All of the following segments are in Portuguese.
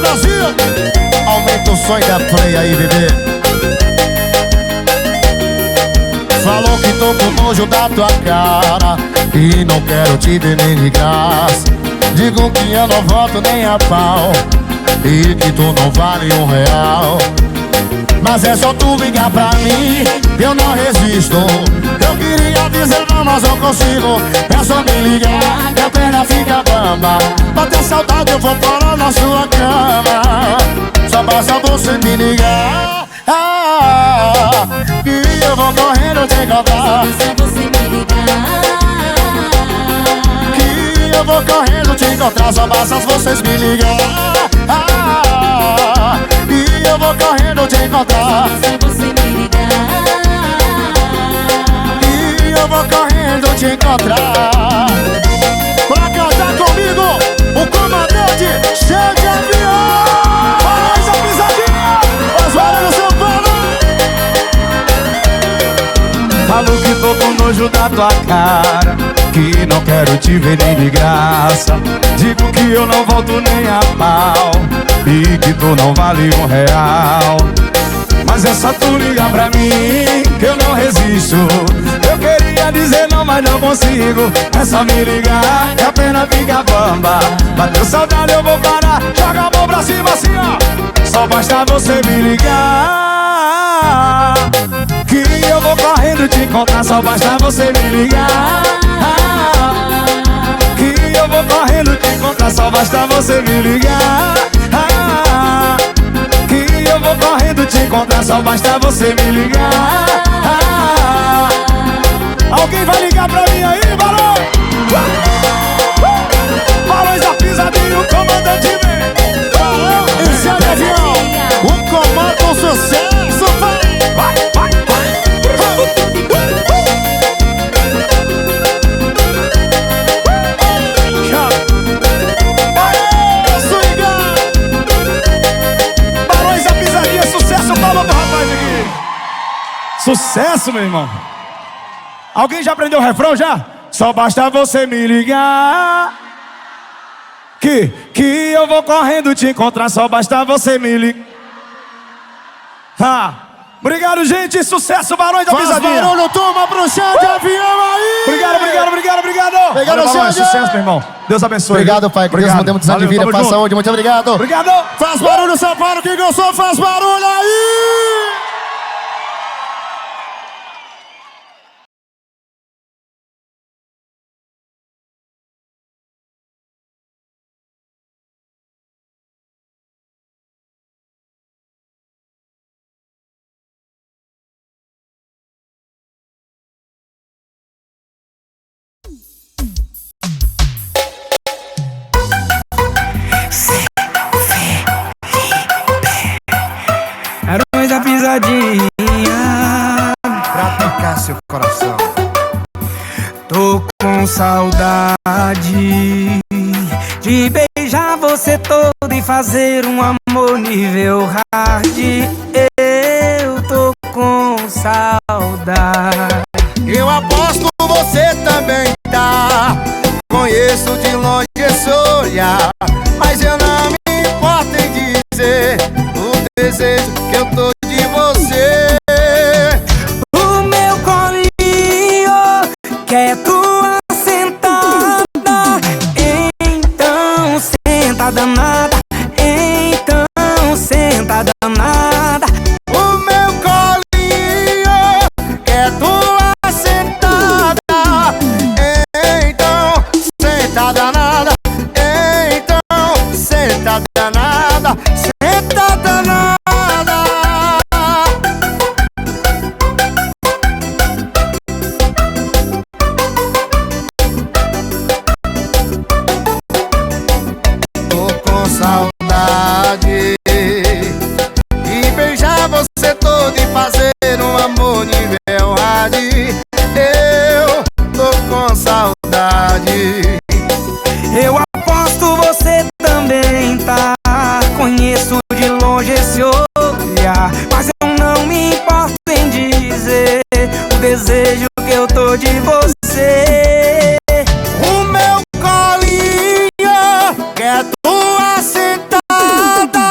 Brasil. Aumenta o som da play aí, bebê. Falou que tô com nojo da tua cara e não quero te ver nem de graça. Digo que eu não volto nem a pau e que tu não vale R$1. Mas é só tu ligar pra mim, eu não resisto. Eu queria dizer não, mas não consigo. É só me ligar, minha perna fica bamba. Bater saudade eu vou parar na sua cama. Só basta você me ligar, que eu vou correndo te encontrar. Só você me ligar, Que eu vou correndo te encontrar. Só basta vocês me ligar, que eu vou correndo te encontrar. só você me ligar. E eu vou correndo te encontrar. Pra cantar comigo, o comandante cheio de avião. Faz a pisadinha, faz barulho São Paulo. Falo que tô com nojo da tua cara, que não quero te ver nem de graça. Digo que eu não volto nem a pau e que tu não vale R$1. Mas é só tu ligar pra mim, que eu não resisto. Eu queria dizer não, mas não consigo. É só me ligar, que a pena fica bamba. Bateu saudade eu vou parar, joga a mão pra cima assim ó. Só basta você me ligar, que eu vou correndo te encontrar. Só basta você me ligar, que eu vou correndo te encontrar. Só basta você me ligar, que eu vou correndo te encontrar. Só basta você me ligar. Alguém vai ligar pra mim aí, Barão? Barões da pisadinha, o comandante vem. Esse é o avião, o comando, o sucesso. Vai, vai, vai. Barões da pisadinha, sucesso, palma pro rapaz aqui. Sucesso, meu irmão. Alguém já aprendeu o refrão já? Só basta você me ligar, que eu vou correndo te encontrar. Só basta você me ligar. Obrigado, gente. Sucesso, Barões da Pisadinha. Barulho, turma, pro chão de avião aí. Obrigado, obrigado, obrigado, obrigado. Obrigado, Barões. Sucesso, meu irmão. Deus abençoe. Obrigado, pai. Que Deus nos dê muitos anos de vida, paz, saúde. Muito obrigado. Obrigado. Faz barulho, São Paulo. Quem gostou, faz barulho aí. Barões da Pisadinha, Pra tocar seu coração. tô com saudade de beijar você todo e fazer um amor nível hard. Eu tô com saudade. Eu aposto você também tá. Conheço de longe esse olhar, mas eu não me importo em dizer o desejo que eu tô de você. O meu colinho quer tua sentada, então senta danada, então senta danada. O meu colinho quer tua sentada, então senta danada, então senta danada, senta danada. Tô com saudade e beijar você todo e fazer um amor nível hard. Eu tô com saudade. Eu aposto você também tá. Conheço de longe esse olhar, mas eu não me importo em dizer o desejo que eu tô de você. O meu colinho quer tua sentada,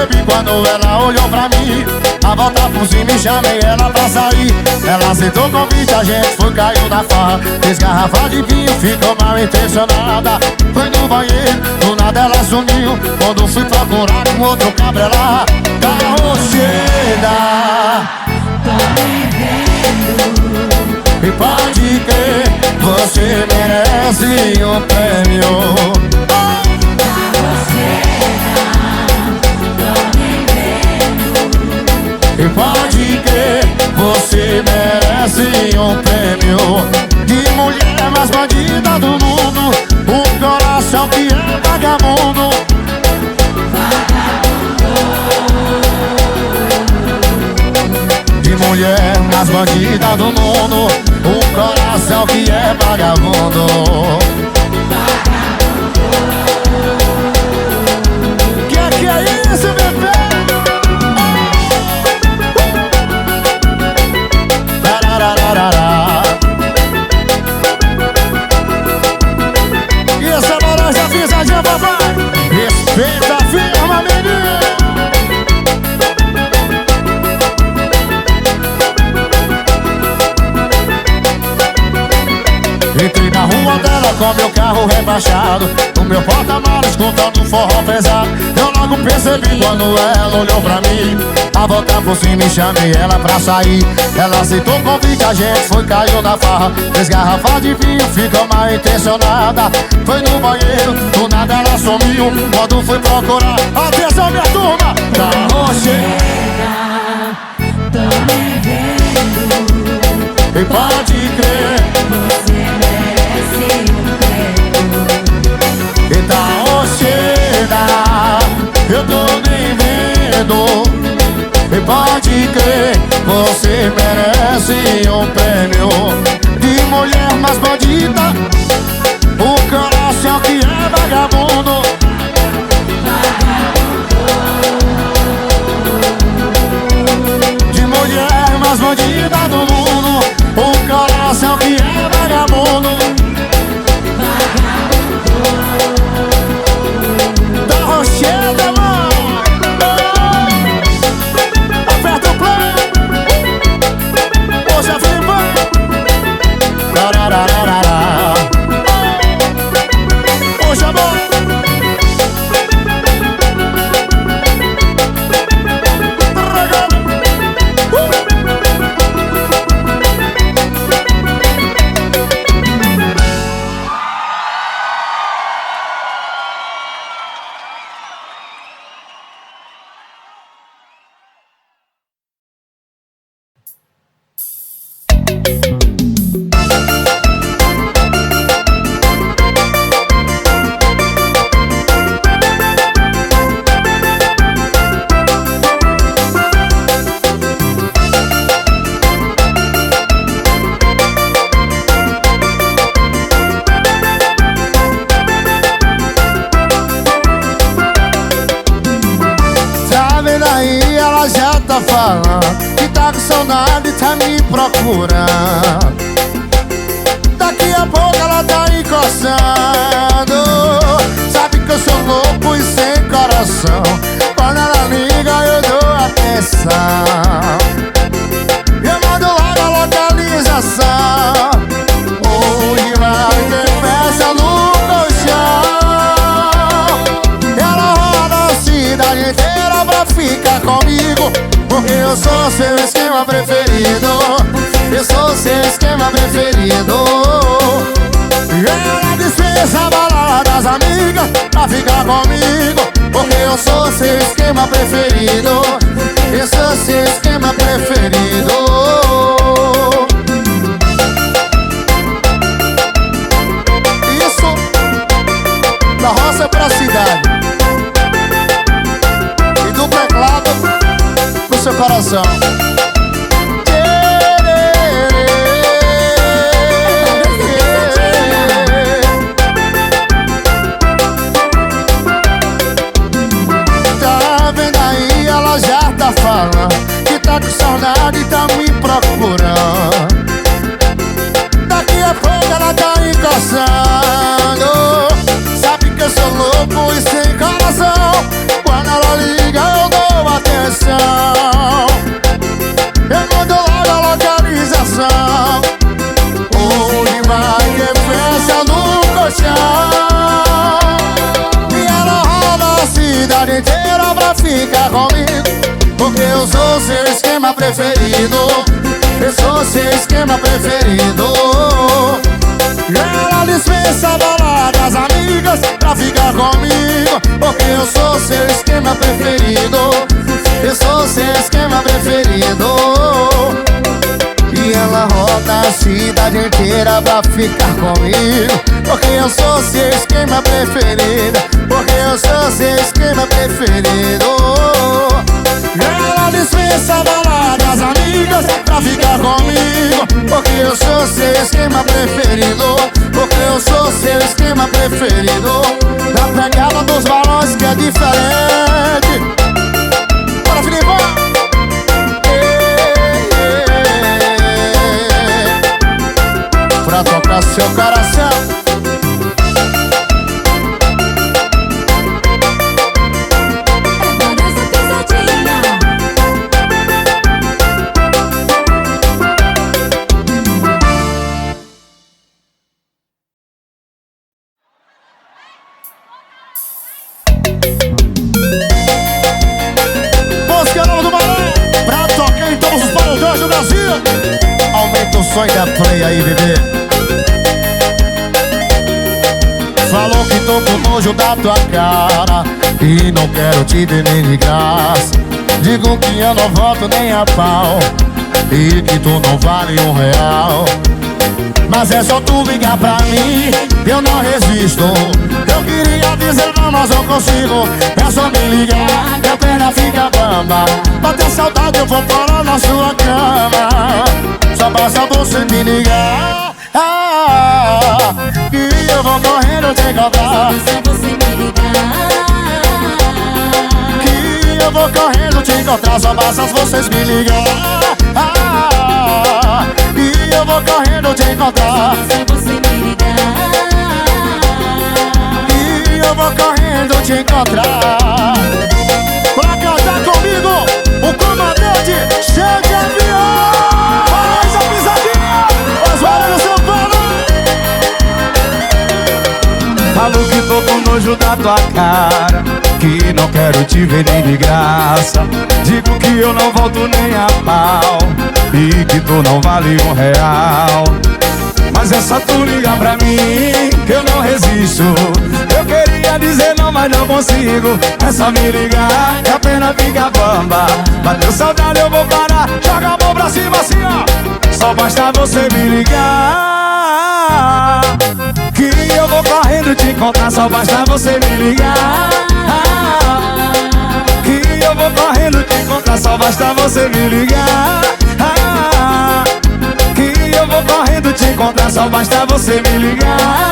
percebi quando ela olhou pra mim. A volta por cima e chamei ela pra sair. Ela aceitou o convite, a gente foi, caiu na farra. Fez garrafa de vinho, ficou mal intencionada. Foi no banheiro, do nada ela sumiu. Quando fui procurar com outro cabra, ela carroceira. E pode crer, você merece um prêmio. E pode crer, você merece um prêmio de mulher mais bandida do mundo, um coração que é vagabundo. De mulher mais bandida do mundo, um coração que é vagabundo. Que é isso, bebê? E essa laranja pisadinha, papai, respeita a firma, menino. Entrei na rua dela com meu carro rebaixado, no meu porta-malas escutando um forró pesado. Eu logo percebi quando ela olhou pra mim. A volta por cima e chamei ela pra sair. Ela aceitou o convite, a gente foi, caiu na farra. Fez garrafa de vinho, ficou mal intencionada. Foi no banheiro, do nada ela sumiu. Quando fui procurar, atenção minha turma, carroceira. Tô me vendo. E pode crer, Você merece um prêmio. e carroceira, eu tô nem vendo. E pode crer, você merece um prêmio de mulher mais bandida, o coração que é vagabundo. De mulher mais bandida do mundo, o coração que é vagabundo. Da Rocheda, mano. Aperta o play. Hoje é viva. Hoje é bom. Tá falando que tá com saudade, tá me procurando. Daqui a pouco ela tá encostando. Sabe que eu sou louco e sem coração. Quando ela liga eu dou atenção. Eu mando logo a localização. Hoje vai ter festa no colchão. Ela roda a cidade inteira pra ficar comigo, porque eu sou seu esquema preferido. Eu sou seu esquema preferido. E ela dispensa a balada das amigas pra ficar comigo, porque eu sou seu esquema preferido. Eu sou seu esquema preferido. Isso da roça pra cidade e do teclado pro seu coração. Tá vendo aí, ela já tá falando que tá com saudade e tá me procurando. Daqui a pouco ela tá encostando. Sabe que eu sou louco e sem coração. Quando ela liga eu dou eu sou seu esquema preferido. Eu sou seu esquema preferido. Ela dispensa baladas, amigas, pra ficar comigo, porque eu sou seu esquema preferido. Eu sou seu esquema preferido. E ela roda a cidade inteira pra ficar comigo, porque eu sou seu esquema preferido. Porque eu sou seu esquema preferido. Ela dispensa baladas, amigas, pra ficar comigo, porque eu sou seu esquema preferido. Porque eu sou seu esquema preferido. Na pegada dos balões que é diferente. Bora, Filipão! Pra tocar seu coração. Música nova do Balão, pra tocar em todos os balões do Brasil. Aumenta o som da play aí, bebê. Falou que tô com nojo da tua cara e não quero te ver nem de graça. Digo que eu não volto nem a pau e que tu não vale R$1. Mas é só tu ligar pra mim, eu não resisto. Eu queria dizer não, mas não consigo. É só me ligar, minha perna fica bamba. Bater saudade eu vou parar na sua cama. Só basta você me ligar, que eu vou correndo te encontrar. Só você me ligar. Que eu vou correndo te encontrar. Só basta vocês me ligar, que eu vou correndo te encontrar. Só você me ligar. Que eu vou correndo te encontrar. Pra cantar comigo, o comandante cheio de avião. Faz a pisadinha, os barulhos São Paulo. Falo que tô com nojo da tua cara, que não quero te ver nem de graça. Digo que eu não volto nem a pau e que tu não vale R$1. Mas é só tu ligar pra mim, que eu não resisto. Eu queria dizer não, mas não consigo. É só me ligar, que a pena fica bamba. Bateu saudade eu vou parar, joga a mão pra cima assim ó. Só basta você me ligar, que eu vou correndo te encontrar. Só basta você me ligar, que eu vou correndo te encontrar. Só basta você me ligar, que eu vou correndo te encontrar. Só basta você me ligar.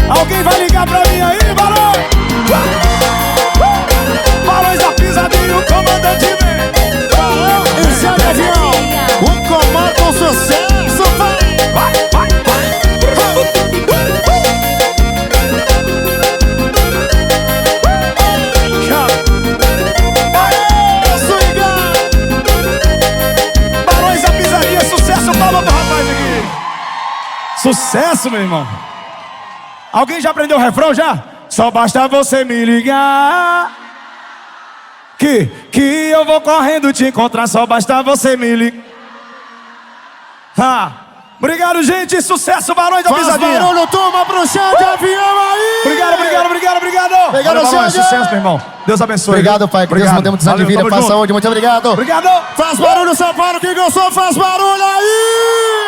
Alguém vai ligar pra mim aí, Balão? Balões da pisadinha, o comandante vem. Balão e Zé de Avião, o comando sucesso. Vai, vai, vai. Aê, swinga. Balões da pisadinha, sucesso, palma pro rapaz aqui. Sucesso, meu irmão. Alguém já aprendeu o refrão já? Só basta você me ligar, que eu vou correndo te encontrar. Só basta você me ligar. Obrigado, gente. Sucesso, Barões da Faz Pisadinha. barulho, turma, pro chão de avião aí. Obrigado, obrigado, obrigado, obrigado. Obrigado, Valeu, Balões, Xande. sucesso, meu irmão. Deus abençoe. Obrigado, pai. Que Deus Obrigado. nos dê muitos anos de Valeu, vida, tamo paz, junto. saúde. Muito obrigado. Obrigado. Faz barulho, São Paulo. Quem gostou, faz barulho aí.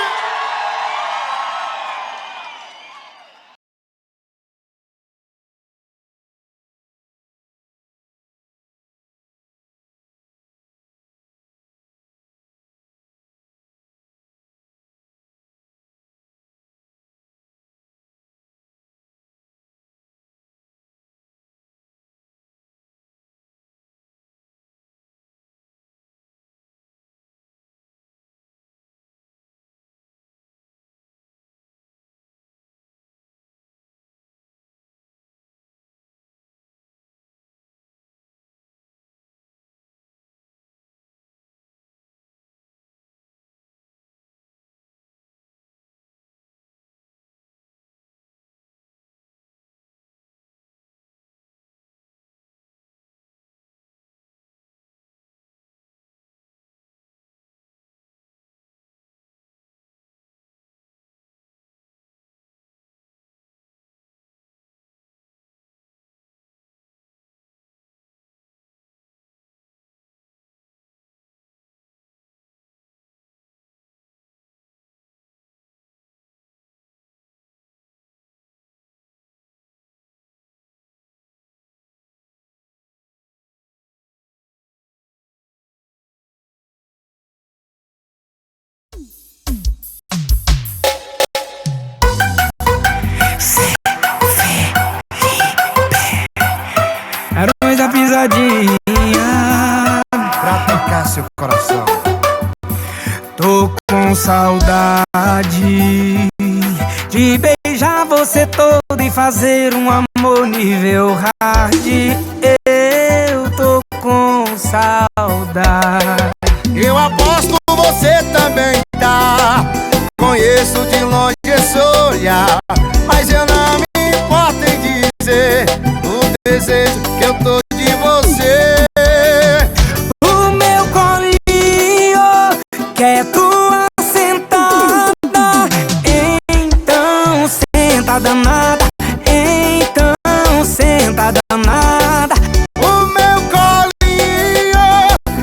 pra tocar seu coração. Tô com saudade de beijar você todo e fazer um amor nível hard. Eu tô com saudade. Eu aposto você também tá. Conheço de longe esse olhar, mas eu não me importo em dizer o desejo que eu tô de você. O meu colinho quer tua sentada, então senta danada, então senta danada. O meu colinho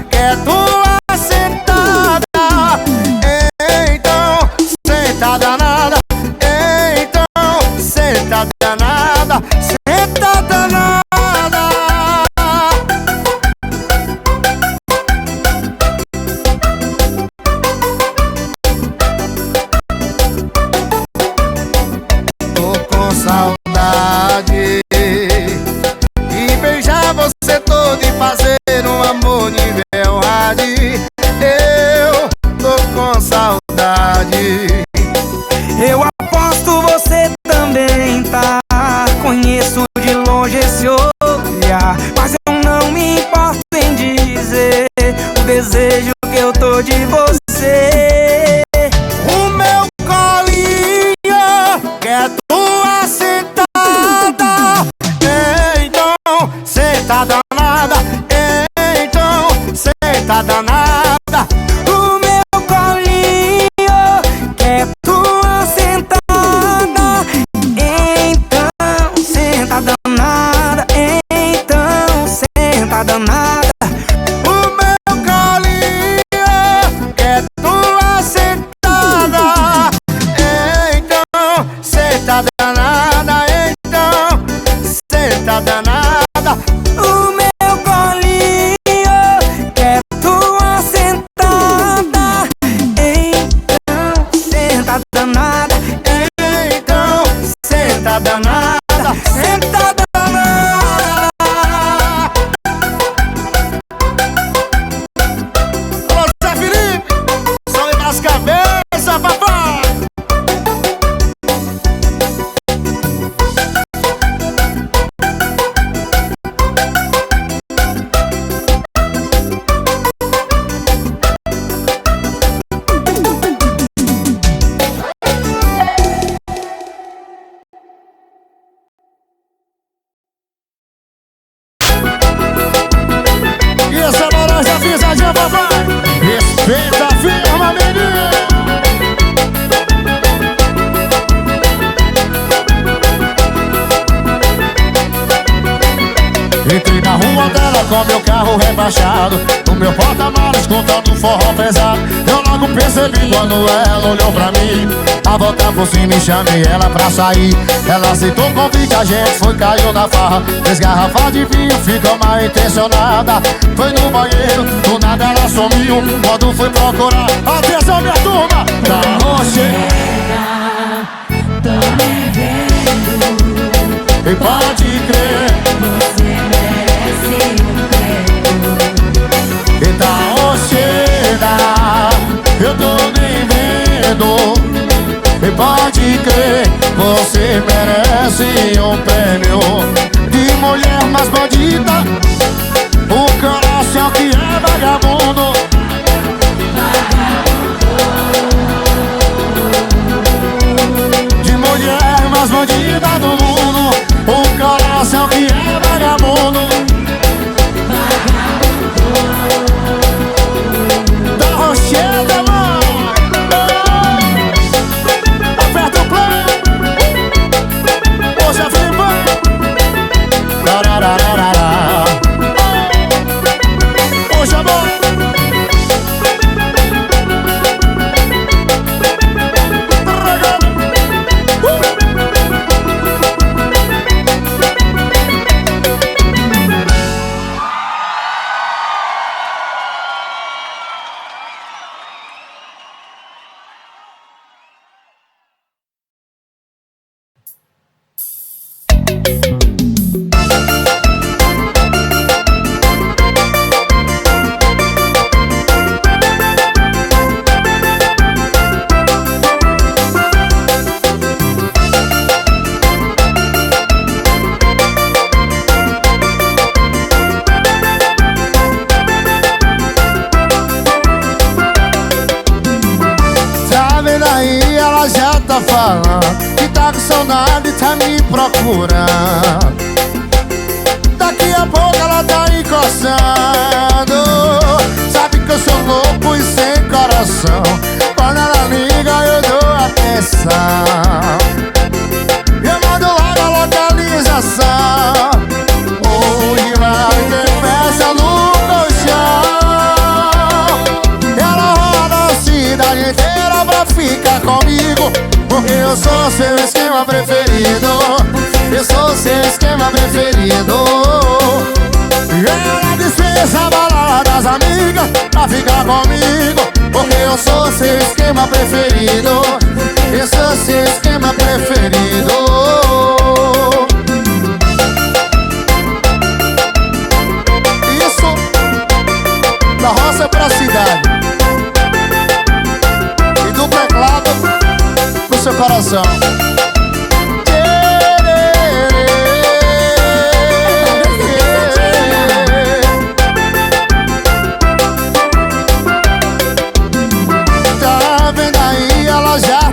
quer tua sentada, então senta danada, então senta danada, senta danada. Tô com saudade de beijar você todo e fazer um amor nível hard. Eu tô com saudade. Eu aposto você também tá. Conheço de longe esse olhar, mas eu não me importo em dizer o desejo que eu tô de você. O meu colinho quer tua sentada, então senta danada, então senta danada. O meu colinho quer tua sentada, então senta danada, então senta danada. O meu colinho quer tua sentada, então senta danada, então senta danada. O meu colinho quer tua sentada, então senta danada, Então senta danada, senta danada. Alô, Zé Felipe, sobe nas cabeças, papai. E essa laranja pisadinha, papai. Respeita a firma, menino. Entrei na rua dela com meu carro rebaixado, no meu porta-malas escutando um forró pesado. Eu logo percebi quando ela olhou pra mim, a volta por cima e chamei ela pra sair. Ela aceitou o convite, a gente foi, caiu na farra. 3 garrafas de vinho, ficou mal intencionada. Foi no banheiro, do nada ela sumiu. Quando fui procurar, atenção minha turma, tá roxê. Tô me vendo, E pode crer, você merece um prêmio. e tá roxeda, eu tô nem vendo. E pode crer, você merece um prêmio de mulher mais bandida, o coração que é vagabundo. De mulher mais bandida do mundo, o coração que é vagabundo. Da Rocheda, mano. Aperta o play. Hoje é Felipe. Tararararara. tá falando que tá com saudade, tá me procurando. Daqui a pouco ela tá encostando. Sabe que eu sou louco e sem coração. Quando ela liga eu dou atenção. Eu mando logo a localização. Hoje vai ter festa no colchão. Ela roda a cidade inteira pra ficar comigo, porque eu sou seu esquema preferido. Eu sou seu esquema preferido. Ela dispensa a balada das amigas pra ficar comigo, porque eu sou seu esquema preferido. Eu sou seu esquema preferido. Isso da roça pra cidade e do teclado pro seu coração.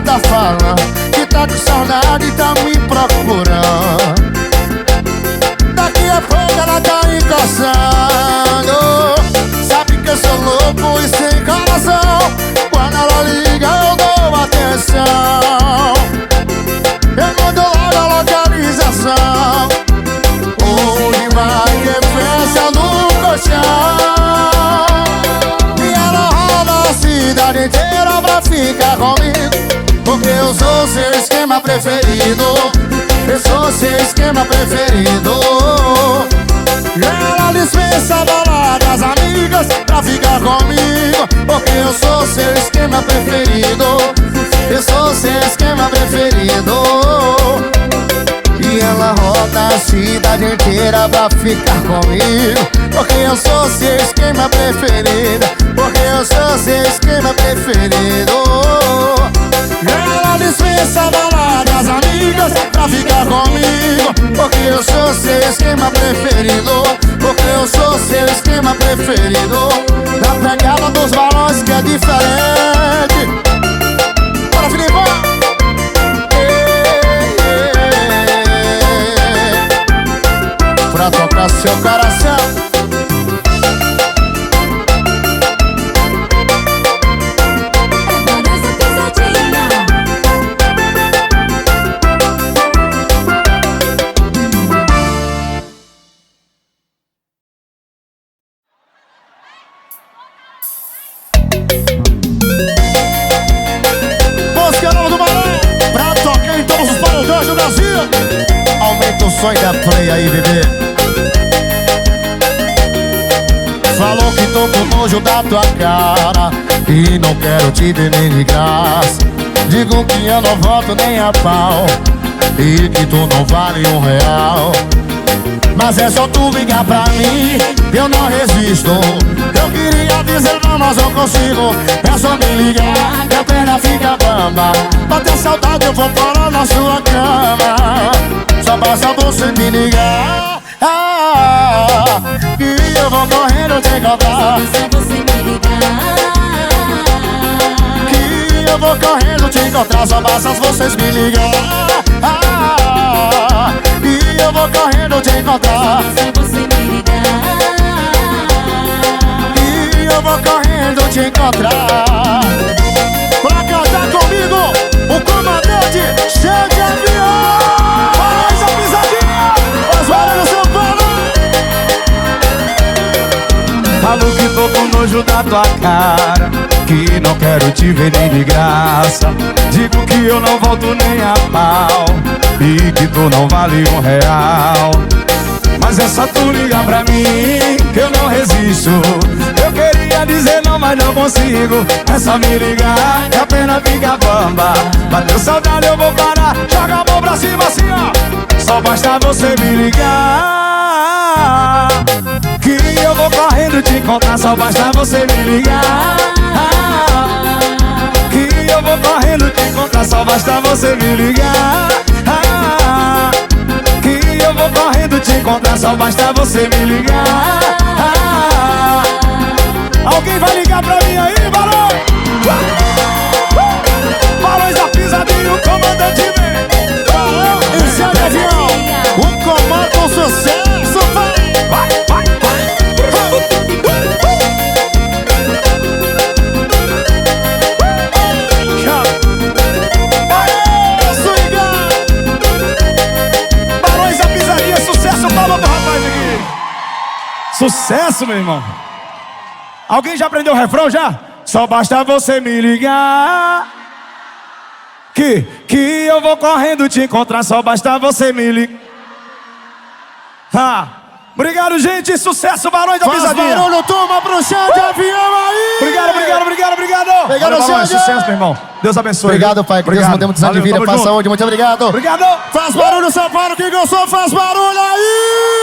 Tá falando que tá com saudade e tá me procurando. Daqui a pouco ela tá encostando. Sabe que eu sou louco e sem coração. Quando ela liga eu dou atenção. Eu mando logo a localização. Hoje vai ter festa no colchão. E ela roda a cidade inteira pra ficar comigo, porque eu sou seu esquema preferido. Eu sou seu esquema preferido. Ela dispensa a balada das amigas pra ficar comigo, porque eu sou seu esquema preferido. Eu sou seu esquema preferido. E ela roda a cidade inteira pra ficar comigo, porque eu sou seu esquema preferido. Porque eu sou seu esquema preferido. Ela dispensa a balada das amigas pra ficar comigo, porque eu sou seu esquema preferido. Porque eu sou seu esquema preferido. Na pegada dos balões que é diferente. Bora, Filipão! Pra tocar seu coração. Aumenta o som da play aí, bebê. Falou que tô com nojo da tua cara e não quero te ver nem de graça. Digo que eu não volto nem a pau e que tu não vale R$1. Mas é só tu ligar pra mim, eu não resisto. Eu queria dizer não, mas não consigo. É só me ligar, minha perna fica bamba. Bater saudade eu vou parar na sua cama. Só basta você me ligar, que eu vou correndo te encontrar. Só você me ligar, que eu vou correndo te encontrar. Só basta vocês me ligar, que eu vou correndo te encontrar. só você me ligar. E eu vou correndo te encontrar. Pra cantar comigo, o comandante cheio de avião. Faz a pisadinha, Osvaldo no São Paulo. Falo que tô com nojo da tua cara, que não quero te ver nem de graça. Digo que eu não volto nem a pau e que tu não vale R$1. Mas é só tu ligar pra mim, que eu não resisto. Eu queria dizer não, mas não consigo. É só me ligar, que a pena fica bamba. Bateu saudade eu vou parar, joga a mão pra cima assim ó. Só basta você me ligar, que eu vou correndo te encontrar. Só basta você me ligar, que eu vou correndo te encontrar. Só basta você me ligar, que eu vou correndo te encontrar. Só basta você me ligar. Alguém vai ligar pra mim aí, Balão? Balões da pisadinha, Sucesso, meu irmão. Alguém já aprendeu o refrão já? Só basta você me ligar que eu vou correndo te encontrar. Só basta você me ligar. Obrigado, gente. Sucesso, Barões da Pisadinha. Faz barulho, turma, pro chão de avião aí. Obrigado. Obrigado, Barões, sucesso, meu irmão. Deus abençoe. Obrigado, pai. Que Deus nos dê muitos anos de vida, paz, saúde. Muito obrigado. Obrigado. Faz barulho, São Paulo. Quem gostou, faz barulho aí.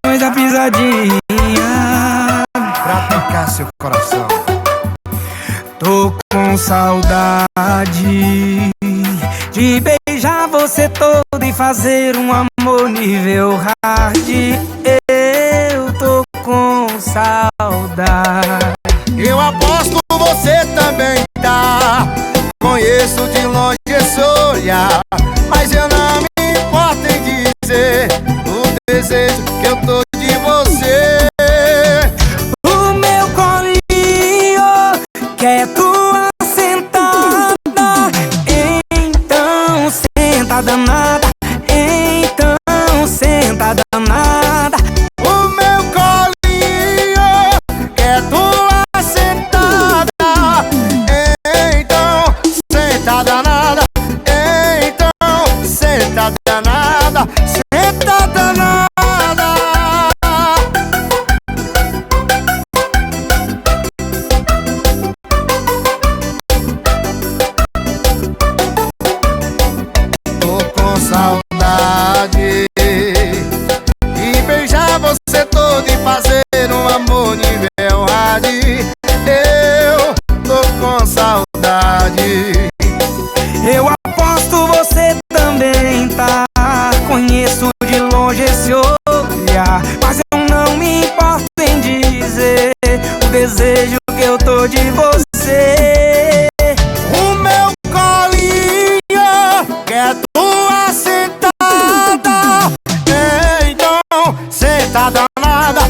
Barões da Pisadinha. Pra tocar seu coração. Tô com saudade de beijar você todo e fazer um amor nível hard. Eu tô com saudade. Eu aposto você também tá. Conheço de longe esse olhar, mas eu não me importo em dizer o desejo que eu tô de você. O meu colinho quer tua sentada. Então senta danada. Então senta danada. O meu colinho quer tua sentada. Então senta danada. Então senta danada. Senta danada. Tô com saudade de beijar você todo e fazer um amor nível hard. Eu tô com saudade. Eu aposto você também tá. Conheço de longe esse olhar, mas eu não me importo em dizer o desejo que eu tô de você. O meu colinho quer tua sentada. Então senta danada.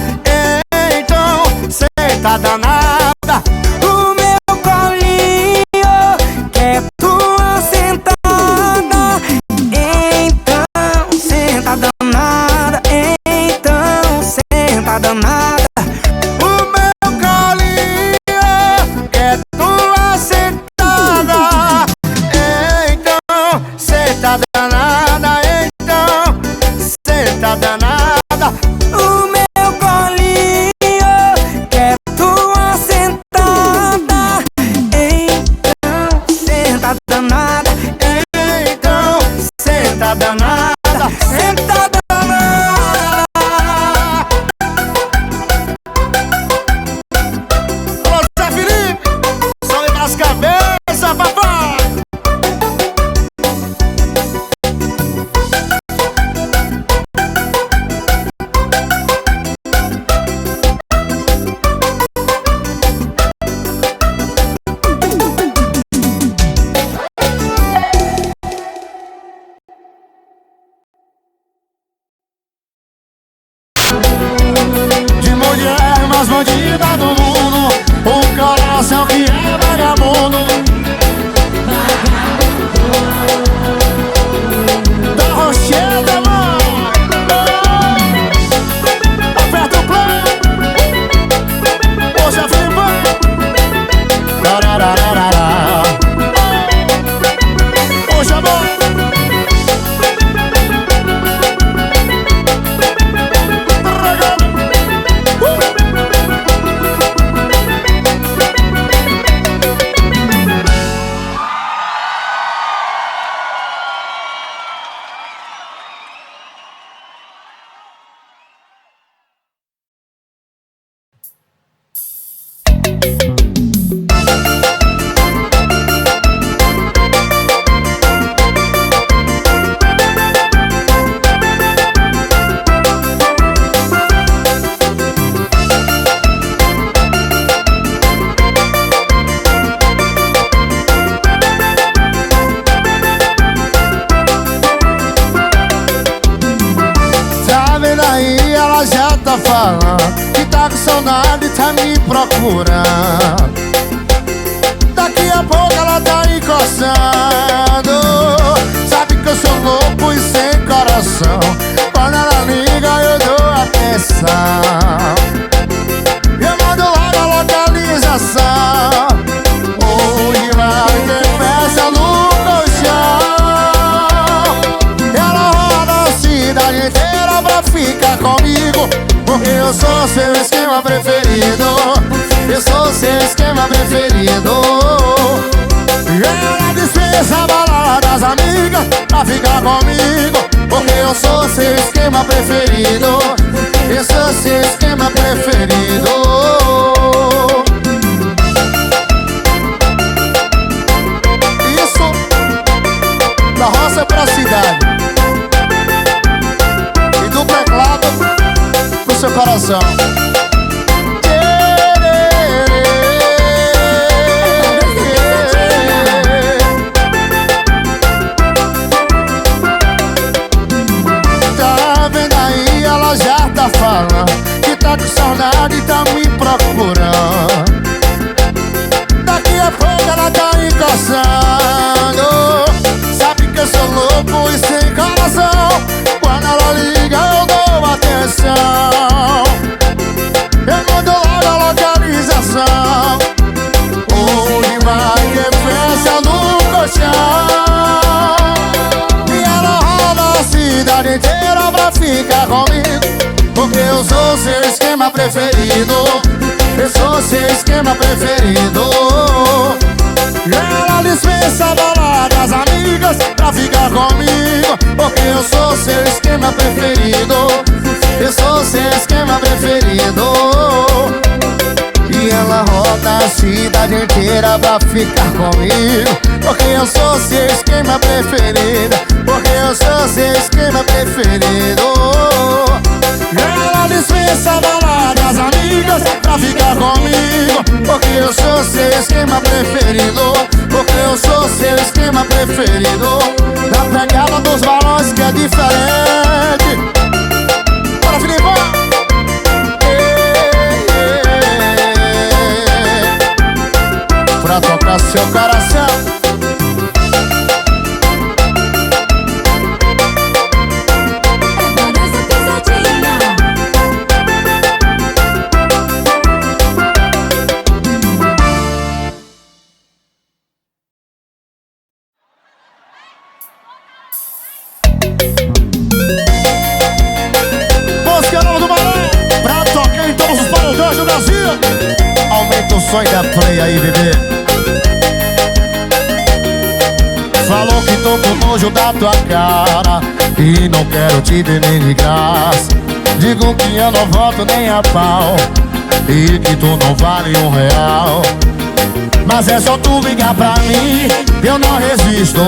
saudade tá me procurando. Daqui a pouco ela tá encostando. Sabe que eu sou louco e sem coração. Quando ela liga eu dou atenção. Eu mando logo a localização. Hoje vai ter festa no colchão. Ela roda a cidade inteira pra ficar comigo, porque eu sou seu esquema preferido. Eu sou seu esquema preferido. Ela dispensa a balada das amigas pra ficar comigo, porque eu sou seu esquema preferido. Eu sou seu esquema preferido. Isso da roça pra cidade e do teclado pro seu coração. Que tá com saudade e tá me procurando. Daqui a pouco ela tá encostando. Sabe que eu sou louco e sem coração. Quando ela liga eu dou atenção. Eu mando logo a localização. Hoje vai ter festa no colchão. E ela roda a cidade inteira pra ficar comigo, porque eu sou seu esquema preferido. Eu sou seu esquema preferido. Ela dispensa a balada das amigas pra ficar comigo, porque eu sou seu esquema preferido. Eu sou seu esquema preferido. E ela roda a cidade inteira pra ficar comigo, porque eu sou seu esquema preferido. Porque eu sou seu esquema preferido. Ela dispensa a balada das amigas pra ficar comigo, porque eu sou seu esquema preferido. Porque eu sou seu esquema preferido. Na pegada dos balões que é diferente. Bora, Filipão! Pra tocar seu coração. Aumenta o som da play aí, bebê. Falou que tô com nojo da tua cara e não quero te ver nem de graça. Digo que eu não volto nem a pau e que tu não vale R$1. Mas é só tu ligar pra mim, eu não resisto.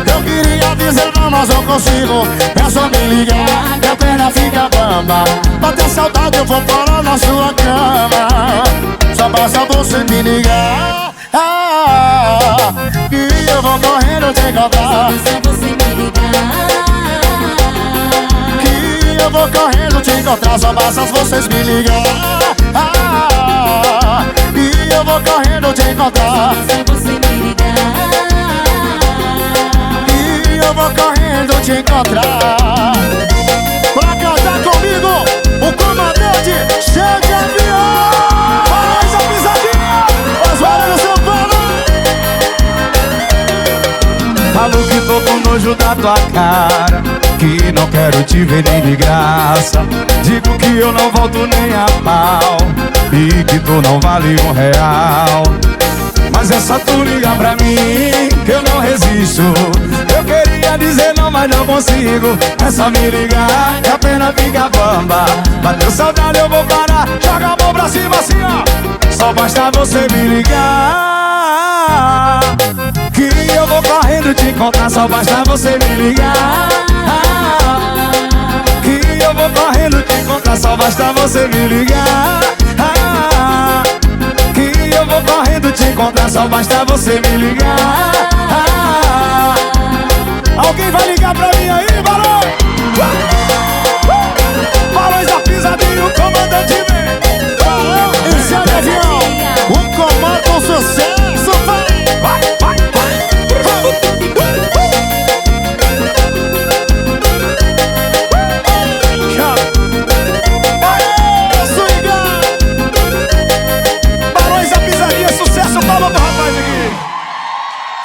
Eu queria dizer não, mas não consigo. É só me ligar, minha perna fica bamba. Bater saudade eu vou parar na sua cama. Só basta você me ligar, que eu vou correndo te encontrar. Só você me ligar, que eu vou correndo te encontrar. Só basta vocês me ligar, que eu vou correndo te encontrar. só você me ligar, E eu vou correndo te encontrar. Pra cantar comigo, o comandante cheio de avião. Faz a pisadinha, Osvaldo no São Paulo. Falo que tô com nojo da tua cara, que não quero te ver nem de graça. Digo que eu não volto nem a pau e que tu não vale R$1. Mas é só tu ligar pra mim, que eu não resisto. Eu queria dizer não, mas não consigo. É só me ligar, que a pena fica bamba. Bateu saudade eu vou parar, joga a mão pra cima assim ó. Só basta você me ligar, que eu vou correndo te encontrar. Só basta você me ligar, que eu vou correndo te encontrar. Só basta você me ligar, que eu vou correndo te encontrar. Só basta você me ligar. Alguém vai ligar pra mim aí, Balão? Balões da pisadinha, o comandante vem.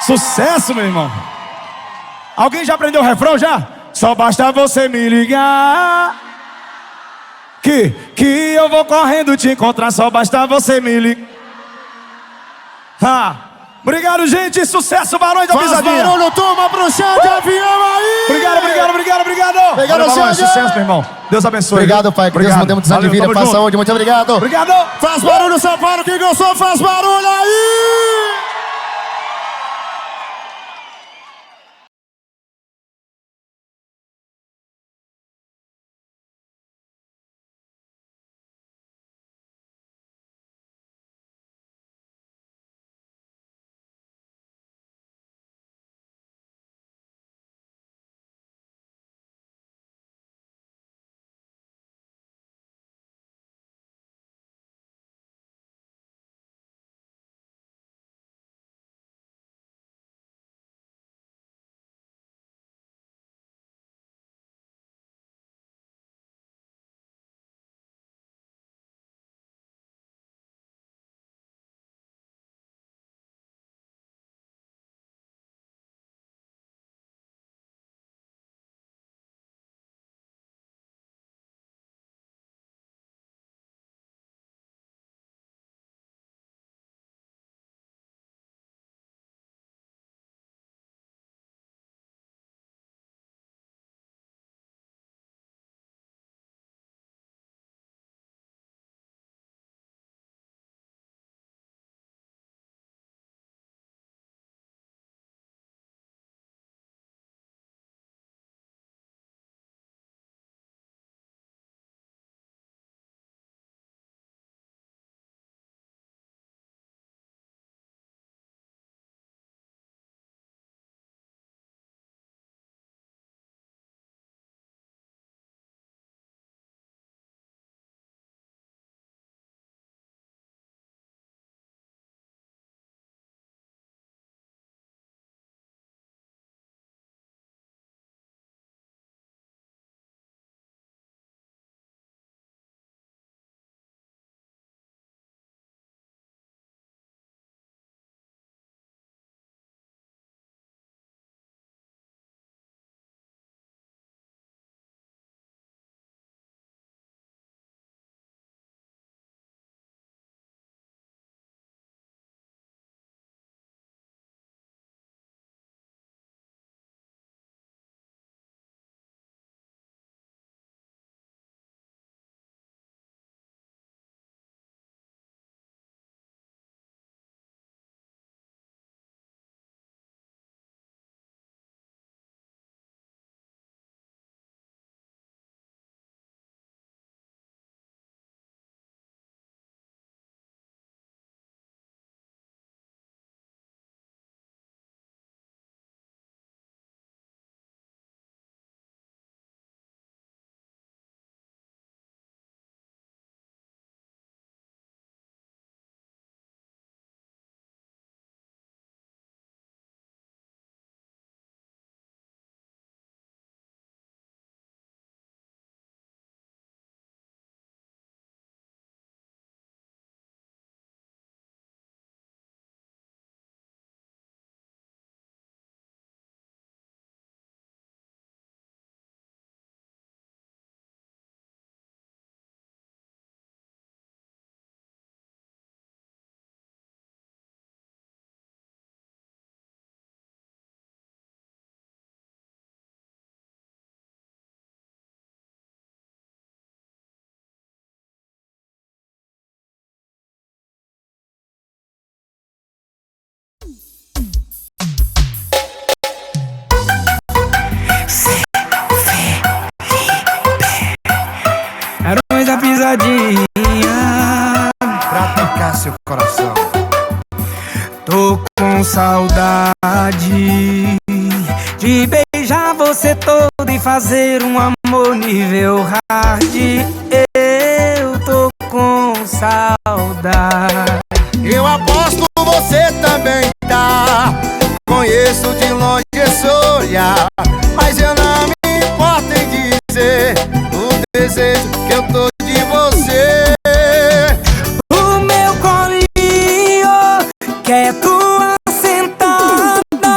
Sucesso, meu irmão. Alguém já aprendeu o refrão já? Só basta você me ligar que eu vou correndo te encontrar. Só basta você me ligar. Obrigado, gente. Sucesso, Barões da Pisadinha. Faz barulho, turma, pro chão de avião aí. Obrigado. Obrigado, Barões, sucesso, meu irmão. Deus abençoe. Obrigado, pai. Que Deus nos dê muitos anos de vida, paz, saúde. Muito obrigado. Obrigado. Faz barulho, São Paulo. Quem gostou, faz barulho aí. Barões da Pisadinha. Pra tocar seu coração. Tô com saudade de beijar você todo e fazer um amor nível hard. Eu tô com saudade. Eu aposto você também tá. Conheço de longe esse olhar, mas eu não me importo em dizer o desejo que eu tô de você. O meu colinho quer tua sentada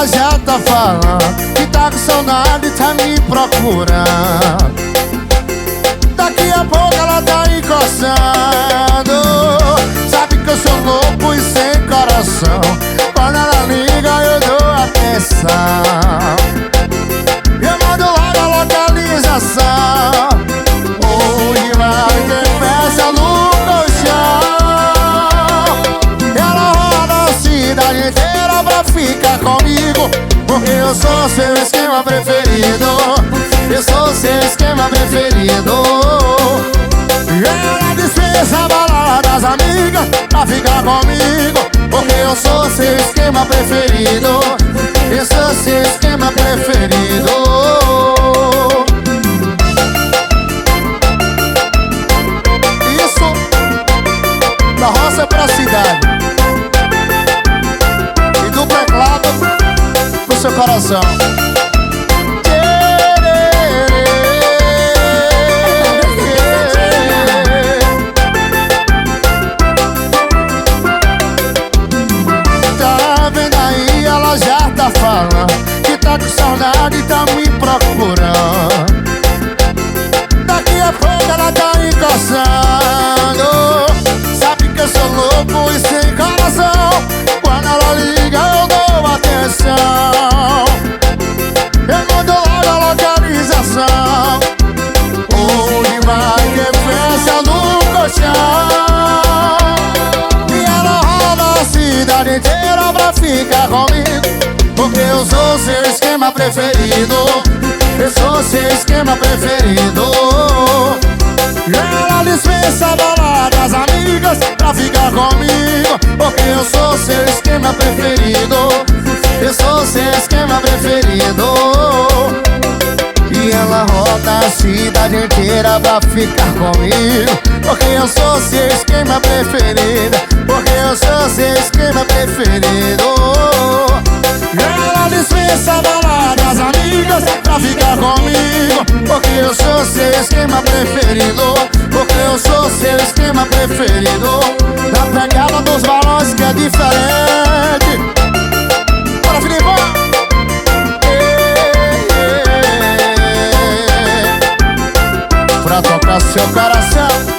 ela já tá falando que tá com saudade, tá me procurando. Daqui a pouco ela tá encostando. Sabe que eu sou louco e sem coração. Quando ela liga eu dou atenção. Eu mando logo a localização. Hoje vai ter festa no colchão. Ela roda a cidade inteira pra ficar comigo, porque eu sou seu esquema preferido. Eu sou seu esquema preferido. Ela dispensa a balada das amigas pra ficar comigo, porque eu sou seu esquema preferido. Eu sou seu esquema preferido. Isso da roça pra cidade e do teclado pro seu coração. Que tá com saudade e tá me procurando. Daqui a pouco ela tá encostando. Sabe que eu sou louco e sem coração. Quando ela liga eu dou atenção. Eu mando logo a localização. Hoje vai ter festa no colchão. E ela roda a cidade inteira pra ficar comigo, porque eu sou seu esquema preferido. Eu sou seu esquema preferido. Ela dispensa a balada das amigas pra ficar comigo, porque eu sou seu esquema preferido. Eu sou seu esquema preferido. E ela roda a cidade inteira pra ficar comigo, porque eu sou seu esquema preferido. Porque eu sou seu esquema preferido. Ela dispensa a balada das amigas pra ficar comigo, porque eu sou seu esquema preferido. Porque eu sou seu esquema preferido. Na pegada dos balões que é diferente. Bora, Filipão! Pra tocar seu coração.